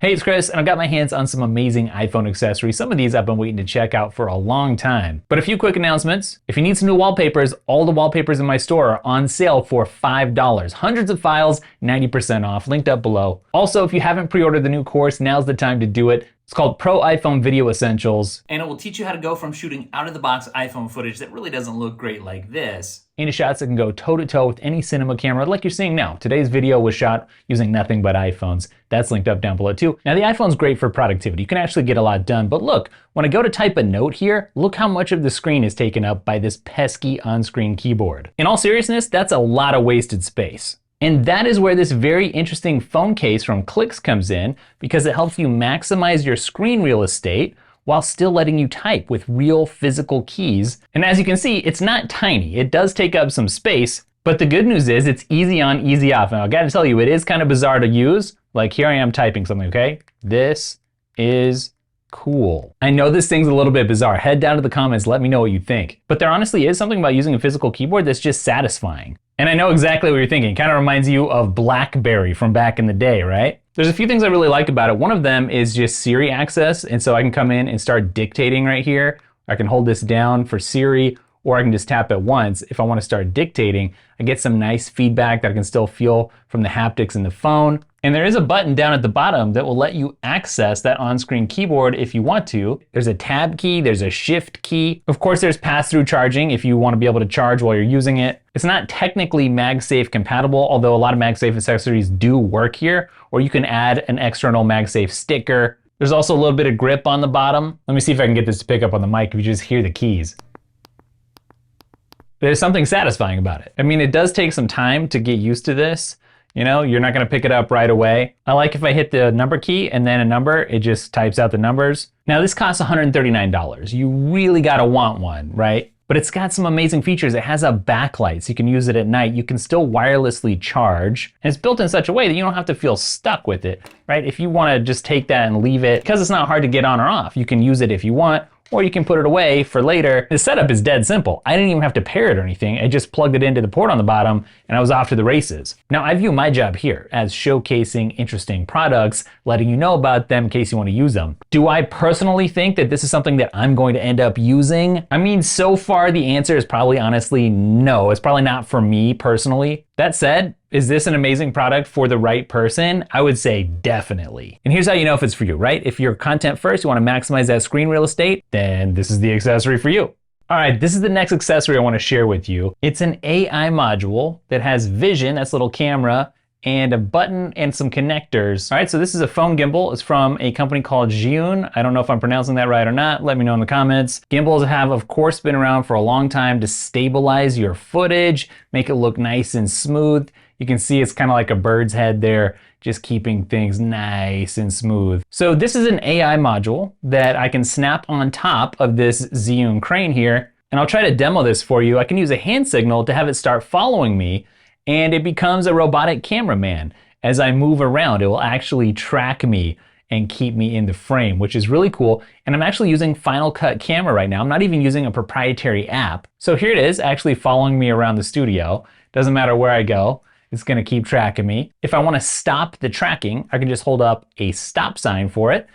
Hey, it's Chris, and I've got my hands on some amazing iPhone accessories. Some of these I've been waiting to check out for a long time. But a few quick announcements. If you need some new wallpapers, all the wallpapers in my store are on sale for $5. Hundreds of files, 90% off, linked up below. Also, if you haven't pre-ordered the new course, now's the time to do it. It's called Pro iPhone Video Essentials, and it will teach you how to go from shooting out-of-the-box iPhone footage that really doesn't look great like this into shots that can go toe-to-toe with any cinema camera like you're seeing now. Today's video was shot using nothing but iPhones. That's linked up down below too. Now the iPhone's great for productivity. You can actually get a lot done, but look, when I go to type a note here, look how much of the screen is taken up by this pesky on-screen keyboard. In all seriousness, that's a lot of wasted space. And that is where this very interesting phone case from Clicks comes in, because it helps you maximize your screen real estate while still letting you type with real physical keys. And as you can see, it's not tiny. It does take up some space, but the good news is it's easy on, easy off. Now I gotta tell you, it is kind of bizarre to use. Like here I am typing something, okay? This is cool. I know this thing's a little bit bizarre. Head down to the comments, let me know what you think. But there honestly is something about using a physical keyboard that's just satisfying. And I know exactly what you're thinking. Kind of reminds you of BlackBerry from back in the day, right? There's a few things I really like about it. One of them is just Siri access. And so I can come in and start dictating right here. I can hold this down for Siri, or I can just tap it once. If I want to start dictating, I get some nice feedback that I can still feel from the haptics in the phone. And there is a button down at the bottom that will let you access that on-screen keyboard if you want to. There's a tab key, there's a shift key. Of course, there's pass-through charging if you want to be able to charge while you're using it. It's not technically MagSafe compatible, although a lot of MagSafe accessories do work here, or you can add an external MagSafe sticker. There's also a little bit of grip on the bottom. Let me see if I can get this to pick up on the mic if you just hear the keys. There's something satisfying about it. I mean, it does take some time to get used to this. You know, you're not gonna pick it up right away. I like if I hit the number key and then a number, it just types out the numbers. Now this costs $139. You really gotta want one, right? But it's got some amazing features. It has a backlight, so you can use it at night. You can still wirelessly charge. And it's built in such a way that you don't have to feel stuck with it, right? If you wanna just take that and leave it, because it's not hard to get on or off, you can use it if you want, or you can put it away for later. The setup is dead simple. I didn't even have to pair it or anything. I just plugged it into the port on the bottom and I was off to the races. Now I view my job here as showcasing interesting products, letting you know about them in case you want to use them. Do I personally think that this is something that I'm going to end up using? I mean, so far the answer is probably honestly no. It's probably not for me personally. That said, is this an amazing product for the right person? I would say definitely. And here's how you know if it's for you, right? If you're content first, you want to maximize that screen real estate, then this is the accessory for you. All right, this is the next accessory I want to share with you. It's an AI module that has vision, that's a little camera, and a button and some connectors. All right, so this is a phone gimbal. It's from a company called Zhiyun. I don't know if I'm pronouncing that right or not. Let me know in the comments. Gimbals have, of course, been around for a long time to stabilize your footage, make it look nice and smooth. You can see it's kind of like a bird's head there, just keeping things nice and smooth. So this is an AI module that I can snap on top of this Zhiyun crane here. And I'll try to demo this for you. I can use a hand signal to have it start following me, and it becomes a robotic cameraman. As I move around, it will actually track me and keep me in the frame, which is really cool. And I'm actually using Final Cut Camera right now. I'm not even using a proprietary app. So here it is, actually following me around the studio. Doesn't matter where I go, it's gonna keep tracking me. If I wanna stop the tracking, I can just hold up a stop sign for it.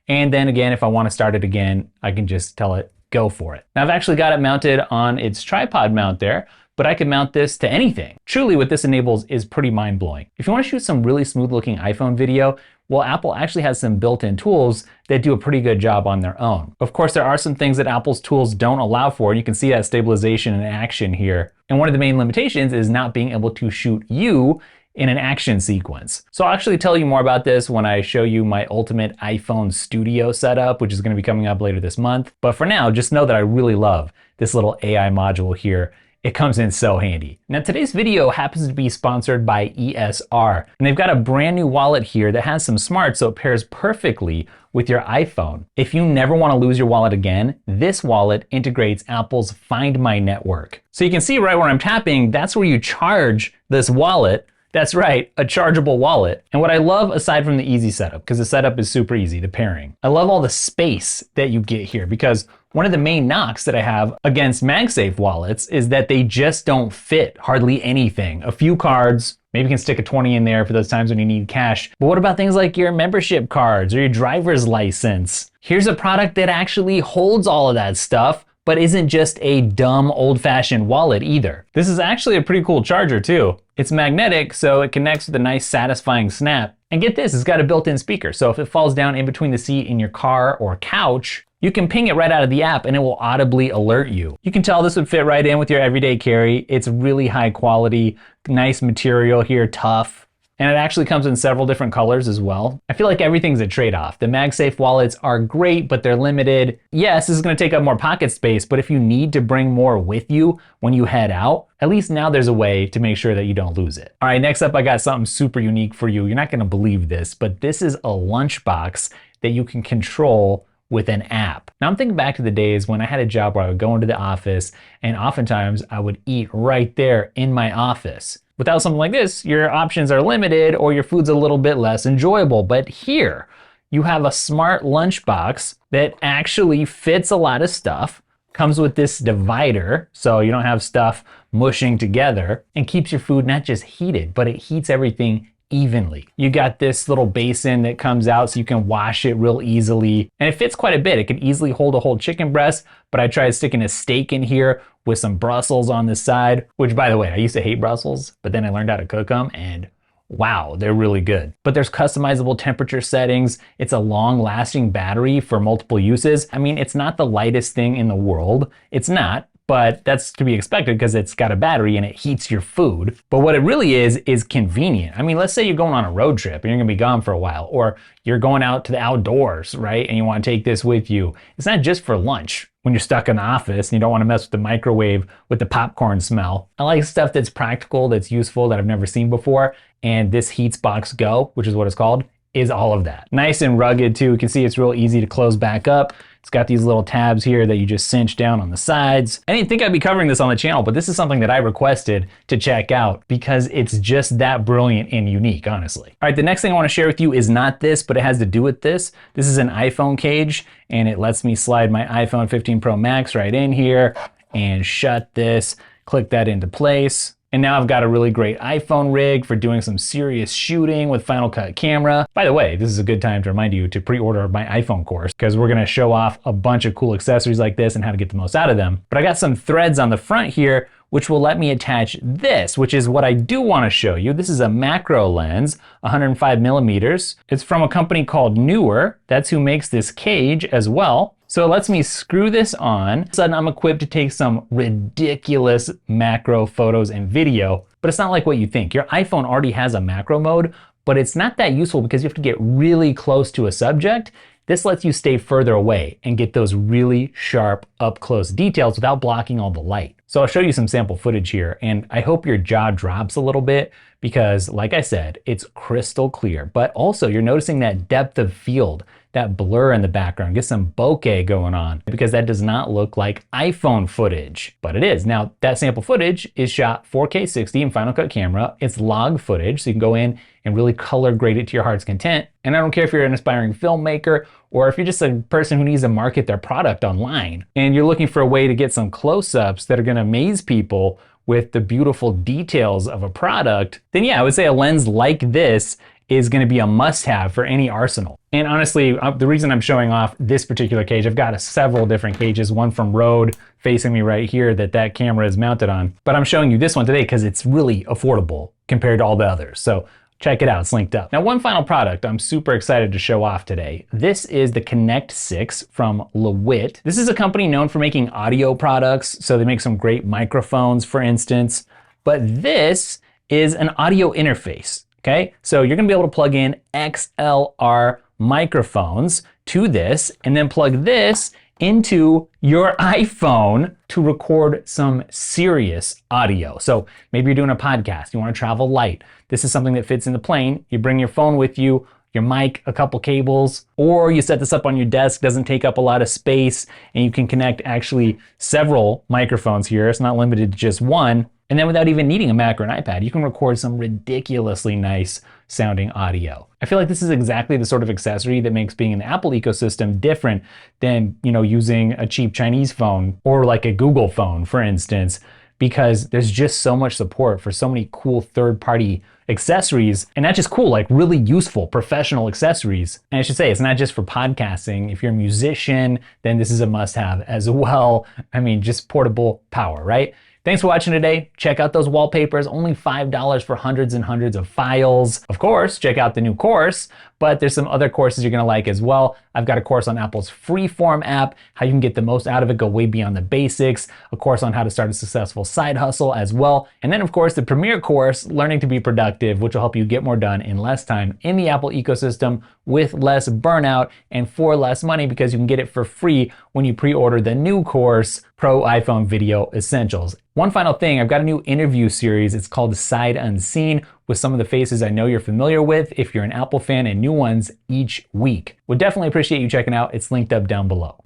And then again, if I wanna start it again, I can just tell it, go for it. Now I've actually got it mounted on its tripod mount there, but I can mount this to anything. Truly what this enables is pretty mind-blowing. If you wanna shoot some really smooth looking iPhone video, well, Apple actually has some built-in tools that do a pretty good job on their own. Of course, there are some things that Apple's tools don't allow for, and you can see that stabilization in action here. And one of the main limitations is not being able to shoot you in an action sequence. So I'll actually tell you more about this when I show you my ultimate iPhone studio setup, which is gonna be coming up later this month. But for now, just know that I really love this little AI module here. It comes in so handy. Now today's video happens to be sponsored by ESR, and they've got a brand new wallet here that has some smarts, so it pairs perfectly with your iPhone. If you never want to lose your wallet again, this wallet integrates Apple's Find My network. So you can see right where I'm tapping, that's where you charge this wallet. That's right, a chargeable wallet. And what I love, aside from the easy setup, because the setup is super easy, the pairing, I love all the space that you get here, because one of the main knocks that I have against MagSafe wallets is that they just don't fit hardly anything. A few cards, Maybe you can stick a 20 in there for those times when you need cash. But what about things like your membership cards or your driver's license? Here's a product that actually holds all of that stuff, but isn't just a dumb old-fashioned wallet either. This is actually a pretty cool charger too. It's magnetic, so it connects with a nice satisfying snap. And get this, it's got a built-in speaker. So if it falls down in between the seat in your car or couch, you can ping it right out of the app and it will audibly alert you. You can tell this would fit right in with your everyday carry. It's really high quality, nice material here, tough. And it actually comes in several different colors as well. I feel like everything's a trade-off. The MagSafe wallets are great, but they're limited. Yes, this is gonna take up more pocket space, but if you need to bring more with you when you head out, at least now there's a way to make sure that you don't lose it. All right, next up, I got something super unique for you. You're not gonna believe this, but this is a lunchbox that you can control with an app. Now I'm thinking back to the days when I had a job where I would go into the office and oftentimes I would eat right there in my office. Without something like this, your options are limited or your food's a little bit less enjoyable. But here, you have a smart lunchbox that actually fits a lot of stuff, comes with this divider so you don't have stuff mushing together, and keeps your food not just heated, but it heats everything evenly. You got this little basin that comes out so you can wash it real easily, and it fits quite a bit. It could easily hold a whole chicken breast, but I tried sticking a steak in here with some Brussels on the side, which by the way, I used to hate Brussels, but then I learned how to cook them and wow, they're really good. But there's customizable temperature settings. It's a long-lasting battery for multiple uses. I mean, it's not the lightest thing in the world. It's not, but that's to be expected because it's got a battery and it heats your food. But what it really is convenient. I mean, let's say you're going on a road trip and you're gonna be gone for a while, or you're going out to the outdoors, right? And you wanna take this with you. It's not just for lunch when you're stuck in the office and you don't wanna mess with the microwave with the popcorn smell. I like stuff that's practical, that's useful, that I've never seen before. And this Heatsbox Go, which is what it's called, is all of that. Nice and rugged too. You can see it's real easy to close back up. It's got these little tabs here that you just cinch down on the sides. I didn't think I'd be covering this on the channel, but this is something that I requested to check out because it's just that brilliant and unique, honestly. All right, the next thing I wanna share with you is not this, but it has to do with this. This is an iPhone cage, and it lets me slide my iPhone 15 Pro Max right in here and shut this, click that into place. And now I've got a really great iPhone rig for doing some serious shooting with Final Cut camera. By the way, this is a good time to remind you to pre-order my iPhone course because we're gonna show off a bunch of cool accessories like this and how to get the most out of them. But I got some threads on the front here which will let me attach this, which is what I do wanna show you. This is a macro lens, 105 millimeters. It's from a company called Newer. That's who makes this cage as well. So it lets me screw this on. All of a sudden I'm equipped to take some ridiculous macro photos and video, but it's not like what you think. Your iPhone already has a macro mode, but it's not that useful because you have to get really close to a subject. This lets you stay further away and get those really sharp up close details without blocking all the light. So I'll show you some sample footage here, and I hope your jaw drops a little bit because like I said, it's crystal clear, but also you're noticing that depth of field, that blur in the background, get some bokeh going on because that does not look like iPhone footage, but it is. Now that sample footage is shot 4K 60 in Final Cut camera. It's log footage, so you can go in and really color grade it to your heart's content. And I don't care if you're an aspiring filmmaker or if you're just a person who needs to market their product online and you're looking for a way to get some close-ups that are gonna amaze people with the beautiful details of a product, then yeah, I would say a lens like this is gonna be a must-have for any arsenal. And honestly, the reason I'm showing off this particular cage, I've got several different cages, one from Rode facing me right here that camera is mounted on. But I'm showing you this one today because it's really affordable compared to all the others. So check it out, it's linked up. Now one final product I'm super excited to show off today. This is the Connect 6 from Lewitt. This is a company known for making audio products, so they make some great microphones, for instance. But this is an audio interface, okay? So you're gonna be able to plug in XLR microphones to this and then plug this into your iPhone to record some serious audio. So maybe you're doing a podcast, you wanna travel light. This is something that fits in the plane. You bring your phone with you, your mic, a couple cables, or you set this up on your desk, doesn't take up a lot of space, and you can connect actually several microphones here. It's not limited to just one. And then without even needing a Mac or an iPad, you can record some ridiculously nice sounding audio. I feel like this is exactly the sort of accessory that makes being in the Apple ecosystem different than, using a cheap Chinese phone or like a Google phone, for instance, because there's just so much support for so many cool third-party accessories, and not just cool, like really useful professional accessories. And I should say, it's not just for podcasting. If you're a musician, then this is a must-have as well. I mean, just portable power, right? Thanks for watching today. Check out those wallpapers, only $5 for hundreds and hundreds of files. Of course, check out the new course, but there's some other courses you're gonna like as well. I've got a course on Apple's Freeform app, how you can get the most out of it, go way beyond the basics, a course on how to start a successful side hustle as well. And then of course, the premier course, Learning to be Productive, which will help you get more done in less time in the Apple ecosystem with less burnout and for less money, because you can get it for free when you pre-order the new course, Pro iPhone Video Essentials. One final thing, I've got a new interview series. It's called Sight Unseen, with some of the faces I know you're familiar with if you're an Apple fan, and new ones each week. Would definitely appreciate you checking out. It's linked up down below.